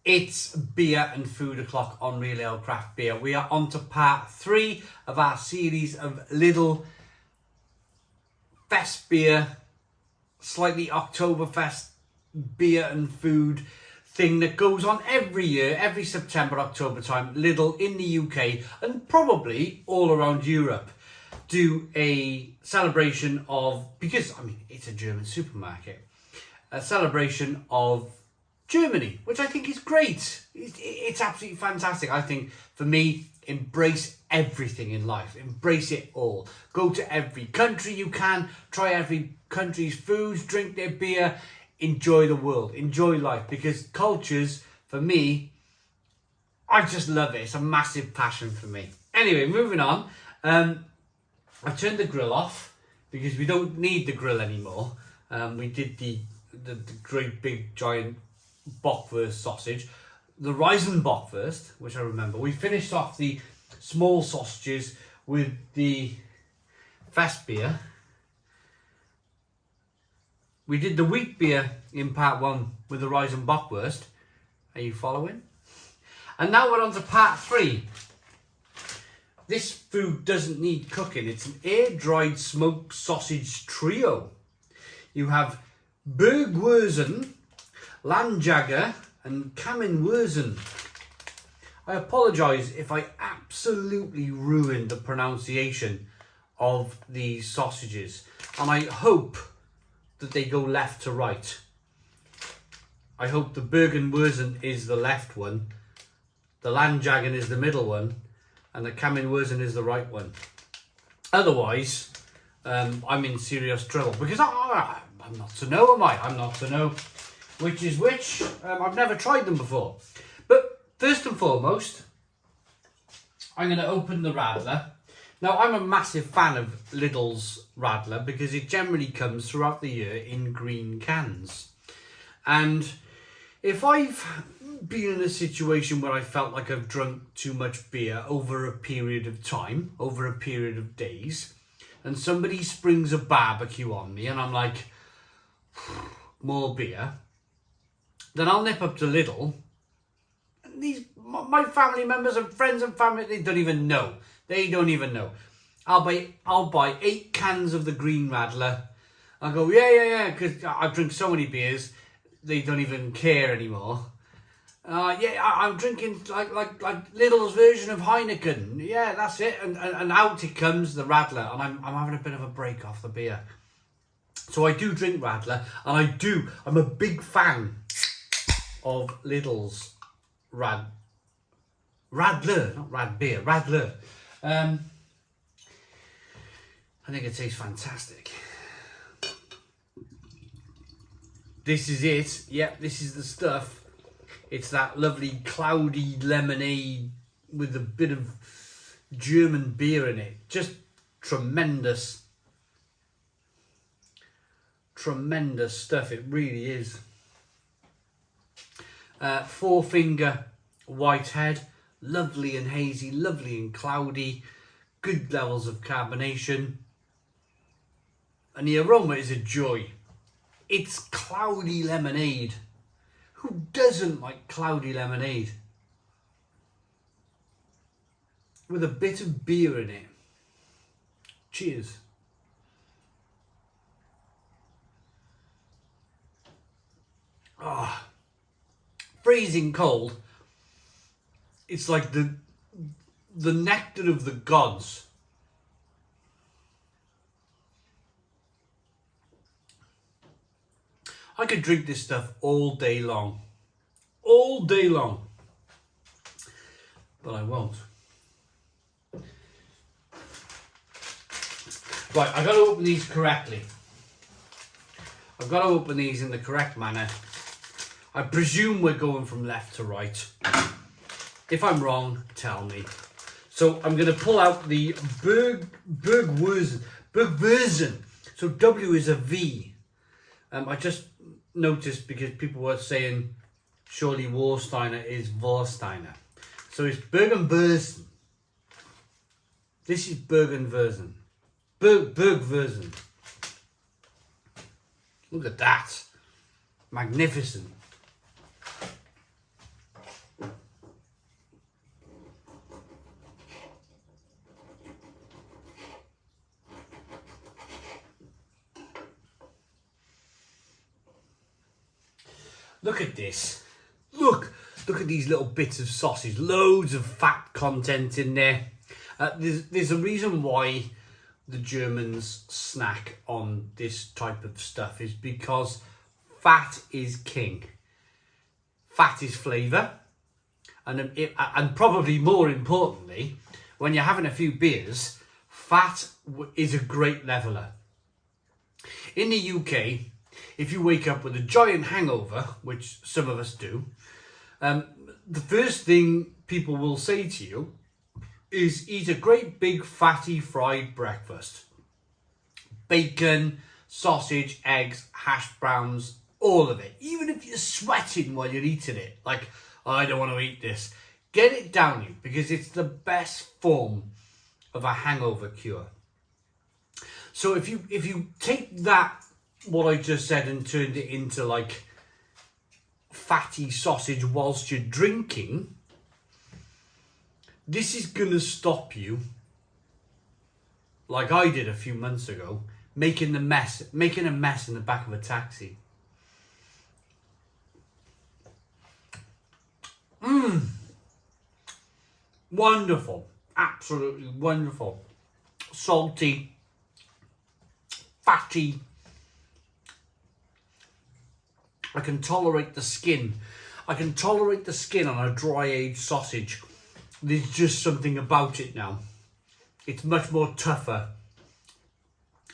It's beer and food o'clock on Real Ale Craft Beer. We are on to part 3 of our series of Lidl Fest beer, slightly Oktoberfest beer and food thing that goes on every year, every September, October time. Lidl in the UK and probably all around Europe do a celebration of, because I mean it's a German supermarket, a celebration of Germany, which I think is great. It's absolutely fantastic. I think for me, embrace everything in life. Embrace it all. Go to every country you can. Try every country's foods. Drink their beer. Enjoy the world. Enjoy life. Because cultures, for me, I just love it. It's a massive passion for me. Anyway, moving on. I turned the grill off because we don't need the grill anymore. We did the great big giant Bergwurzen sausage, the Reisenbockwurst, which I remember. We finished off the small sausages with the fest beer. We did the wheat beer in part 1 with the Reisenbockwurst. Are you following? And now we're on to part 3. This food doesn't need cooking. It's an air-dried smoked sausage trio. You have Bergwurzen Landja ger and Kaminwurzen. I apologise if I absolutely ruined the pronunciation of these sausages, and I hope that they go left to right. I hope the Bergwurzen is the left one, the Landja ger is the middle one, and the Kaminwurzen is the right one. Otherwise, I'm in serious trouble because I'm not to know, am I? I'm not to know which is which. I've never tried them before. But first and foremost, I'm going to open the Radler. Now, I'm a massive fan of Lidl's Radler because it generally comes throughout the year in green cans. And if I've been in a situation where I felt like I've drunk too much beer over a period of time, over a period of days, and somebody springs a barbecue on me and I'm like, more beer, then I'll nip up to Lidl. And my family members and friends and family, they don't even know. They don't even know. I'll buy 8 cans of the green Radler. I'll go, yeah, because I've drunk so many beers, they don't even care anymore. I'm drinking like Lidl's version of Heineken. Yeah, that's it. And out it comes the Radler, and I'm having a bit of a break off the beer. So I do drink Radler, and I'm a big fan of Lidl's Radler, not Rad beer, Radler. I think it tastes fantastic. This is it. Yep, this is the stuff. It's that lovely cloudy lemonade with a bit of German beer in it. Just tremendous. Tremendous stuff. It really is. 4-finger white head. Lovely and hazy, lovely and cloudy. Good levels of carbonation. And the aroma is a joy. It's cloudy lemonade. Who doesn't like cloudy lemonade? With a bit of beer in it. Cheers. Ah, freezing cold. It's like the nectar of the gods. I could drink this stuff all day long. All day long. But I won't. Right, I've got to open these correctly. I've got to open these in the correct manner. I presume we're going from left to right. If I'm wrong, tell me. So I'm going to pull out the Bergwurzen. So W is a V. I just noticed because people were saying surely Warsteiner is Warsteiner. So it's Bergwurzen. This is Bergwurzen. Bergwurzen. Look at that. Magnificent. Look at this. Look at these little bits of sausage. Loads of fat content in there. There's a reason why the Germans snack on this type of stuff, is because fat is king. Fat is flavour. And probably more importantly, when you're having a few beers, fat is a great leveller. In the UK, if you wake up with a giant hangover, which some of us do, the first thing people will say to you is eat a great big fatty fried breakfast. Bacon, sausage, eggs, hash browns, all of it. Even if you're sweating while you're eating it, like, oh, I don't want to eat this. Get it down you, because it's the best form of a hangover cure. So if you take that, what I just said, and turned it into like fatty sausage whilst you're drinking, this is going to stop you, like I did a few months ago, making a mess in the back of a taxi. Wonderful. Absolutely wonderful. Salty, fatty. I can tolerate the skin. I can tolerate the skin on a dry aged sausage. There's just something about it now. It's much more tougher.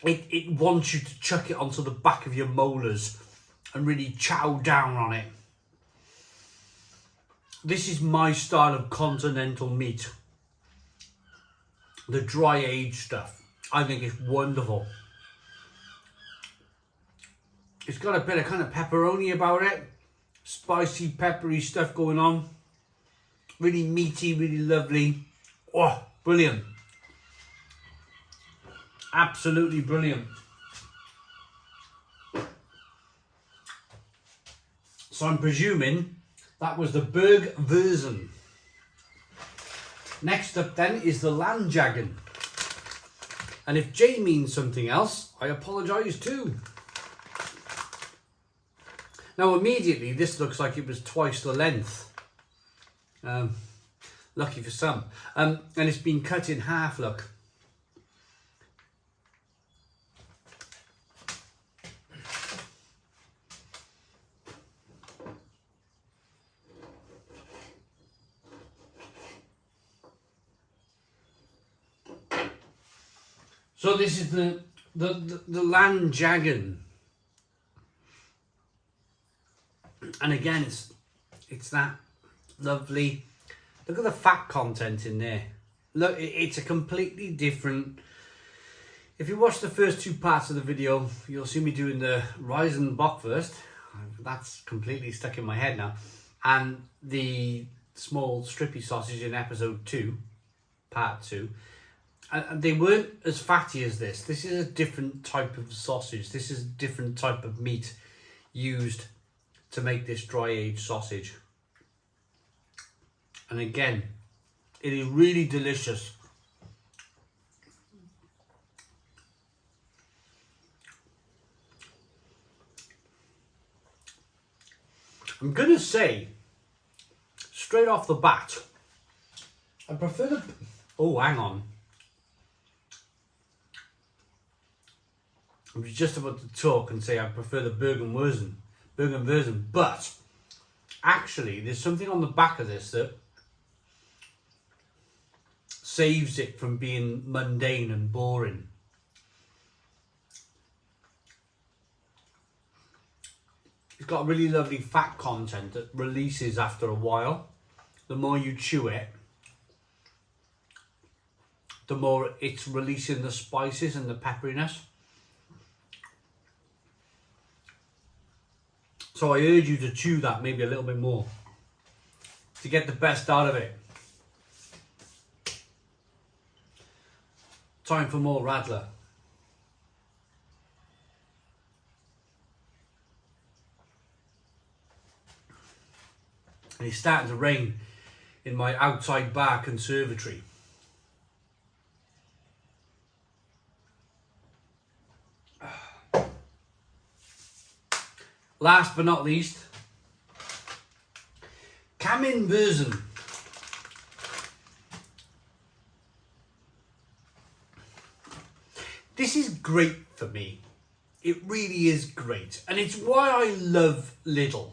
It wants you to chuck it onto the back of your molars and really chow down on it. This is my style of continental meat. The dry aged stuff. I think it's wonderful. It's got a bit of kind of pepperoni about it. Spicy, peppery stuff going on. Really meaty, really lovely. Oh, brilliant. Absolutely brilliant. So I'm presuming that was the Bergwurzen. Next up then is the Landja ger. And if J means something else, I apologise too. Now immediately this looks like it was twice the length. Lucky for some. And it's been cut in half, look. So this is the Landja ger. And again, it's that lovely. Look at the fat content in there. Look, it's a completely different. If you watch the first two parts of the video, you'll see me doing the Reizen Bockwurst. That's completely stuck in my head now. And the small strippy sausage in episode 2, part 2. And they weren't as fatty as this. This is a different type of sausage. This is a different type of meat used to make this dry aged sausage. And again, it is really delicious. I'm gonna say, straight off the bat, I prefer the, oh hang on. I was just about to talk and say I prefer the Bergwurzen, but actually there's something on the back of this that saves it from being mundane and boring. It's got really lovely fat content that releases after a while. The more you chew it, the more it's releasing the spices and the pepperiness. So I urge you to chew that maybe a little bit more to get the best out of it. Time for more Radler. And it's starting to rain in my outside bar conservatory. Last but not least, Kaminwurzen. This is great for me. It really is great. And it's why I love Lidl.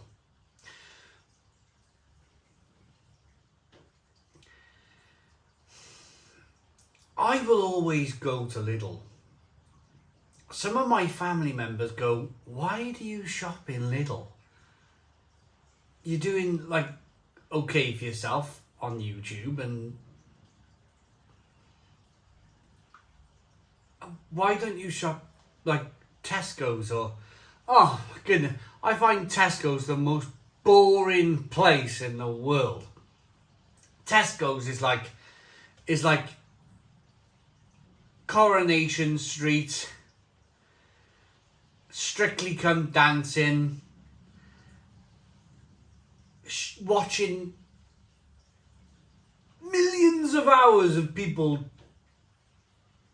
I will always go to Lidl. Some of my family members go, why do you shop in Lidl? You're doing like okay for yourself on YouTube, and why don't you shop like Tesco's? Or, oh my goodness, I find Tesco's the most boring place in the world. Tesco's is like Coronation Street, Strictly Come Dancing, watching millions of hours of people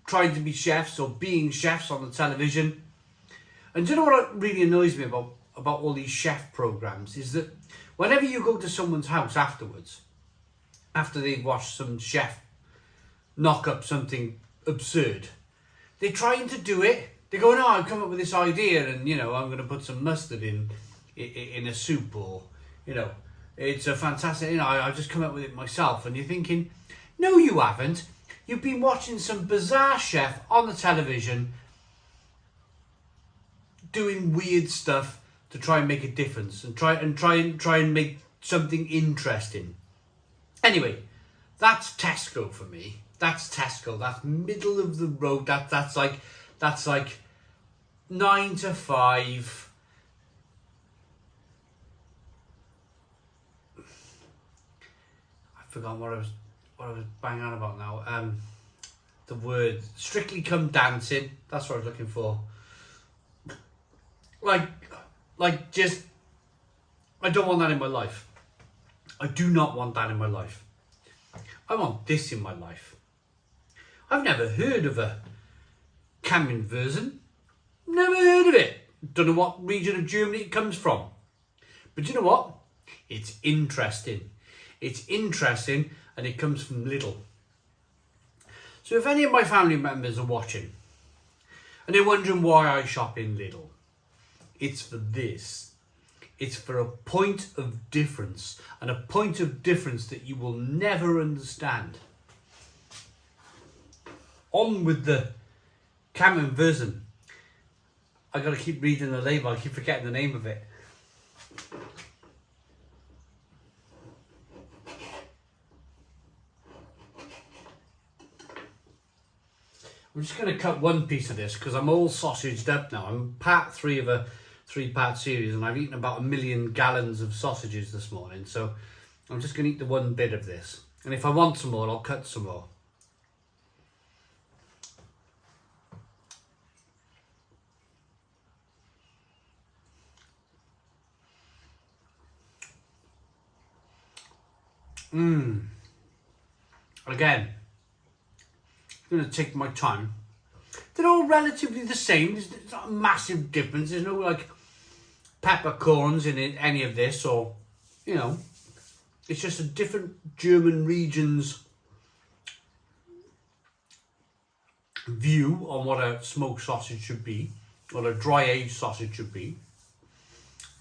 trying to be chefs or being chefs on the television. And do you know what really annoys me about all these chef programs is that whenever you go to someone's house afterwards, after they've watched some chef knock up something absurd, they're trying to do it. They go, no, I've come up with this idea, and you know, I'm going to put some mustard in a soup, or you know, it's a fantastic, you know, I've just come up with it myself. And you're thinking, no, you haven't. You've been watching some bizarre chef on the television doing weird stuff to try and make a difference and try and make something interesting. Anyway, that's Tesco for me. That's Tesco. That's middle of the road. That's like 9 to 5. I've forgotten what I was banging on about now. The word Strictly Come Dancing. That's what I was looking for. Like just, I don't want that in my life. I do not want that in my life. I want this in my life. I've never heard of a Kaminwurzen. Never heard of it. Don't know what region of Germany it comes from. But you know what? It's interesting. It's interesting, and it comes from Lidl. So if any of my family members are watching and they're wondering why I shop in Lidl, it's for this. It's for a point of difference, and a point of difference that you will never understand. On with the Kaminwurzen. I gotta keep reading the label, I keep forgetting the name of it. I'm just gonna cut one piece of this because I'm all sausaged up now. I'm part 3 of a 3-part series, and I've eaten about 1 million gallons of sausages this morning, so I'm just going to eat the one bit of this, and if I want some more, I'll cut some more. Again, I'm going to take my time. They're all relatively the same. There's not a massive difference. There's no like peppercorns in any of this, or you know, it's just a different German region's view on what a smoked sausage should be, or a dry aged sausage should be.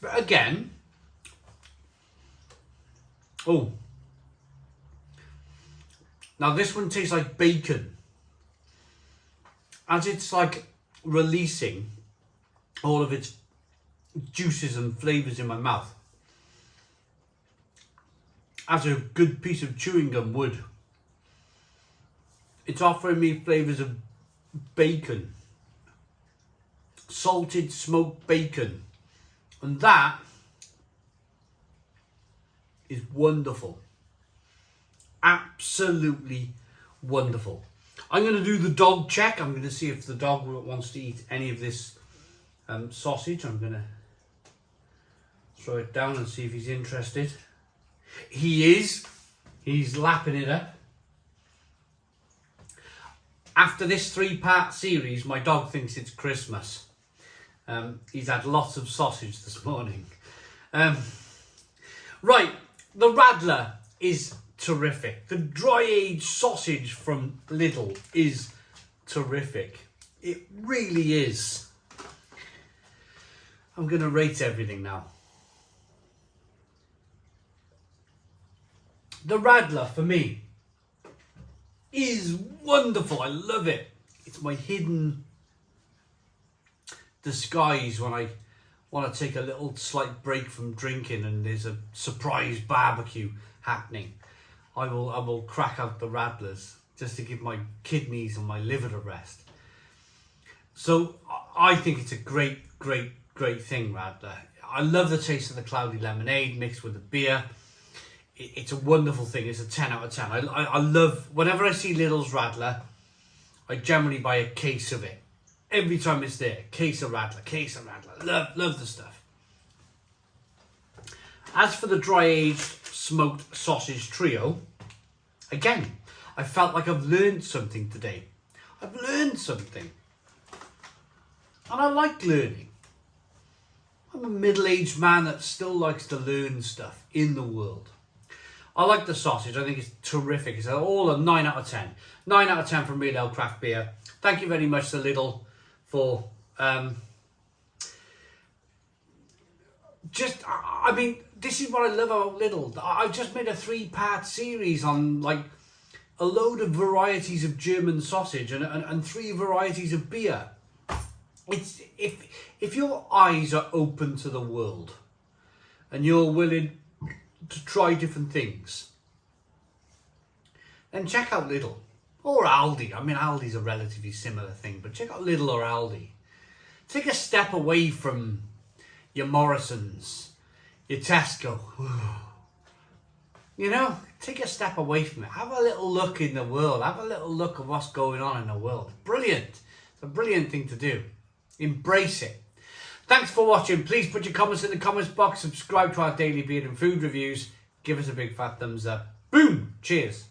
But again, oh, now this one tastes like bacon. As it's like releasing all of its juices and flavours in my mouth, as a good piece of chewing gum would. It's offering me flavours of bacon, salted smoked bacon, and that is wonderful. Absolutely wonderful. I'm going to do the dog check. I'm going to see if the dog wants to eat any of this sausage. I'm going to throw it down and see if he's interested. He is. He's lapping it up. After this 3-part series, my dog thinks it's Christmas. He's had lots of sausage this morning. Right, The Radler is terrific. The dry aged sausage from Lidl is terrific. It really is. I'm going to rate everything now. The Radler for me is wonderful. I love it. It's my hidden disguise when I want to take a little slight break from drinking and there's a surprise barbecue happening. I will crack out the Radlers just to give my kidneys and my liver a rest. So I think it's a great thing, Radler. I love the taste of the cloudy lemonade mixed with the beer. It's a wonderful thing. It's a 10 out of 10. I love, whenever I see Lidl's Radler, I generally buy a case of it. Every time it's there, case of Radler. Love the stuff. As for the dry aged smoked sausage trio, again, I felt like I've learned something today. I've learned something. And I like learning. I'm a middle-aged man that still likes to learn stuff in the world. I like the sausage. I think it's terrific. It's all a 9 out of 10. 9 out of 10 from Real Ale Craft Beer. Thank you very much to Lidl for... this is what I love about Lidl. I just made a 3-part series on like a load of varieties of German sausage and 3 varieties of beer. It's if your eyes are open to the world and you're willing to try different things, then check out Lidl or Aldi. I mean, Aldi's a relatively similar thing, but check out Lidl or Aldi. Take a step away from your Morrisons, your Tesco. You know, take a step away from it. Have a little look in the world. Have a little look at what's going on in the world. Brilliant. It's a brilliant thing to do. Embrace it. Thanks for watching. Please put your comments in the comments box. Subscribe to our daily beer and food reviews. Give us a big fat thumbs up. Boom. Cheers.